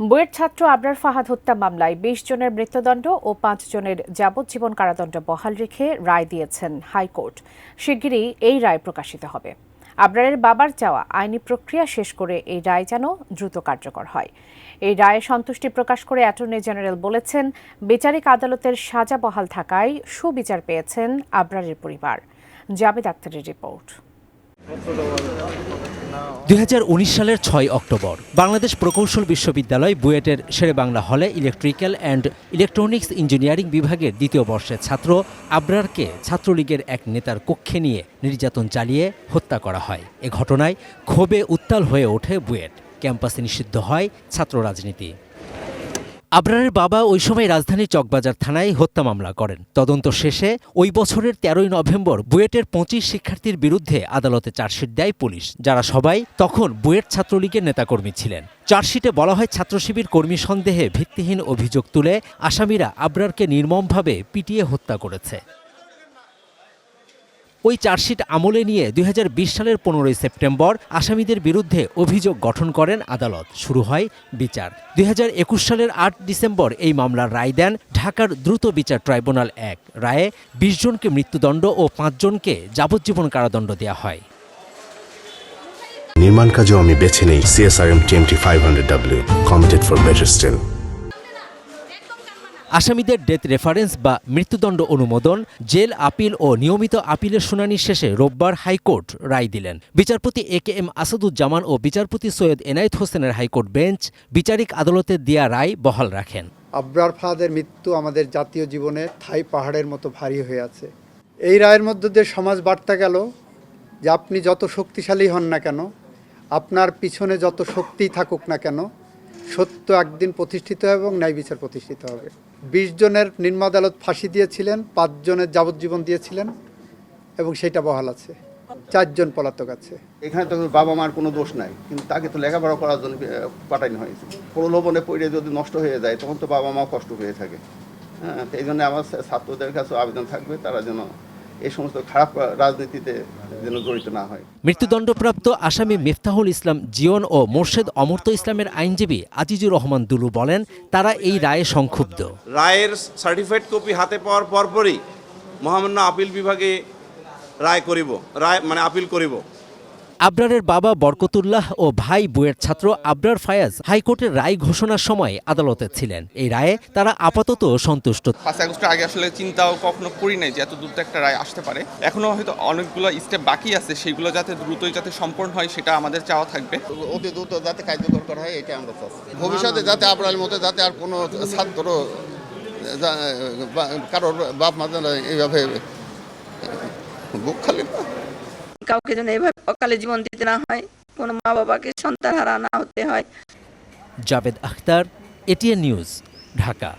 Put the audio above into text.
বুয়েট ছাত্র আবরার ফাহাদ হত্যা মামলায় ২০ জনের মৃত্যুদণ্ড ও ৫ জনের যাবজ্জীবন কারাদণ্ড বহাল রেখে রায় দিয়েছেন হাইকোর্ট। শিগগিরই এই রায় প্রকাশিত হবে। আবরারের বাবার চাওয়া আইনি প্রক্রিয়া শেষ করে এই রায় যেন দ্রুত কার্যকর হয়। এই রায়ে সন্তুষ্টি প্রকাশ করে অ্যাটর্নি জেনারেল বলেছেন, বিচারিক আদালতের সাজা বহাল থাকায় সুবিচার পেয়েছেন আবরারের পরিবার। জাবেদ আক্তারের রিপোর্ট। ২০১৯ সালের ৬ অক্টোবর বাংলাদেশ প্রকৌশল বিশ্ববিদ্যালয় বুয়েটের শেরেবাংলা হলে ইলেকট্রিক্যাল অ্যান্ড ইলেকট্রনিক্স ইঞ্জিনিয়ারিং বিভাগের দ্বিতীয় বর্ষের ছাত্র আবরারকে ছাত্রলীগের এক নেতার কক্ষে নিয়ে নির্যাতন চালিয়ে হত্যা করা হয়। এ ঘটনায় ক্ষোভে উত্তাল হয়ে ওঠে বুয়েট। ক্যাম্পাসে নিষিদ্ধ হয় ছাত্র রাজনীতি। আবরারের বাবা ওই সময় রাজধানীর চকবাজার থানায় হত্যা মামলা করেন। তদন্ত শেষে ওই বছরের ১৩ নভেম্বর বুয়েটের ২৫ শিক্ষার্থীর বিরুদ্ধে আদালতে চার্জশিট দেয় পুলিশ, যারা সবাই তখন বুয়েট ছাত্রলীগের নেতাকর্মী ছিলেন। চার্জশিটে বলা হয়, ছাত্রশিবির কর্মী সন্দেহে ভিত্তিহীন অভিযোগ তুলে আসামিরা আবরারকে নির্মমভাবে পিটিয়ে হত্যা করেছে। ওই চার্জশিট আমলে নিয়ে ২০২০ সালের ১৫ সেপ্টেম্বর আসামিদের বিরুদ্ধে অভিযোগ গঠন করেন আদালত। শুরু হয় বিচার। ২০২১ সালের ৮ ডিসেম্বর এই মামলার রায় দেন ঢাকার দ্রুত বিচার ট্রাইব্যুনাল ১। রায়ে ২০ জনকে মৃত্যুদণ্ড ও ৫ জনকে যাবজ্জীবন কারাদণ্ড দেওয়া হয়। নির্মাণ কাজেও আমি বেছে নেই CSRM TMT 500W, committed for better still. আসামিদের ডেথ রেফারেন্স বা মৃত্যুদণ্ড অনুমোদন, জেল আপিল ও নিয়মিত আপিলের শুনানি শেষে রোববার হাইকোর্ট রায় দিলেন। বিচারপতি AKM আসাদুজ্জামান ও বিচারপতি সৈয়দ এনায়েত হোসেনের হাইকোর্ট বেঞ্চ বিচারিক আদালতের দেয়া রায় বহাল রাখেন। আবরার ফাহাদের মৃত্যু আমাদের জাতীয় জীবনে ঠাই পাহাড়ের মতো ভারী হয়ে আছে। এই রায়ের মধ্য দিয়ে সমাজ বার্তা গেল যে আপনি যত শক্তিশালী হন না কেন, আপনার পিছনে যত শক্তিই থাকুক না কেন, সত্য একদিন প্রতিষ্ঠিত হবে এবং ন্যায় বিচার প্রতিষ্ঠিত হবে। ২০ জনের নিম্ন আদালত ফাঁসি দিয়েছিলেন, ৫ জনের যাবজ্জীবন দিয়েছিলেন এবং সেটা বহাল আছে। ৪ জন পলাতক আছে। এখানে তো বাবা মার কোনো দোষ নাই, কিন্তু তাকে তো লেখাপড়া করার জন্য পাঠানো হয়েছে। প্রলোভনে পড়ে যদি নষ্ট হয়ে যায় তখন তো বাবা মাও কষ্ট পেয়ে থাকে। হ্যাঁ, এই জন্য আমার ছাত্রদের কাছে আবেদন থাকবে, তারা যেন এই সমস্ত খারাপ রাজনীতিতে যেন জড়িত না হয়। মৃত্যুদণ্ডপ্রাপ্ত আসামি মিফতাহুল ইসলাম জিয়ন ও মোর্শেদ অমর্ত্য ইসলামের আইনজীবী আজিজুর রহমান দুলু বলেন, তারা এই রায়ে সংক্ষুব্ধ। রায়ের সার্টিফাইড কপি হাতে পাওয়ার পরপরই মহামান্য আপিল বিভাগে আপিল করিব। আবরারের বাবা বরকতুল্লাহ ও ভাই বুয়েট ছাত্র আবরার ফায়াজ হাইকোর্টের রায় ঘোষণার সময় আদালতে ছিলেন। এই রায়ে তারা আপাতত সন্তুষ্ট। ৫ আগস্টের আগে আসলে চিন্তাও কখনো করি নাই যে এত দ্রুত একটা রায় আসতে পারে। এখনো হয়তো অনেকগুলো স্টেপ বাকি আছে, সেগুলো যাতে দ্রুতই সম্পন্ন হয় সেটা আমাদের চাওয়া থাকবে। অতি দ্রুত যাতে কার্যকর করা হয় এটা আমরা চাচ্ছি। ভবিষ্যতে যাতে আবরারের মতো যাতে আর কোনো ছাত্র কারোর বাপ মা যেন এইভাবে বুক খালি কাউকে যেন এভাবে অকালে জীবন দিতে না হয়, কোনো মা বাবাকে সন্তান হারা না হতে হয়। Javed Akhtar, ATN news, Dhaka.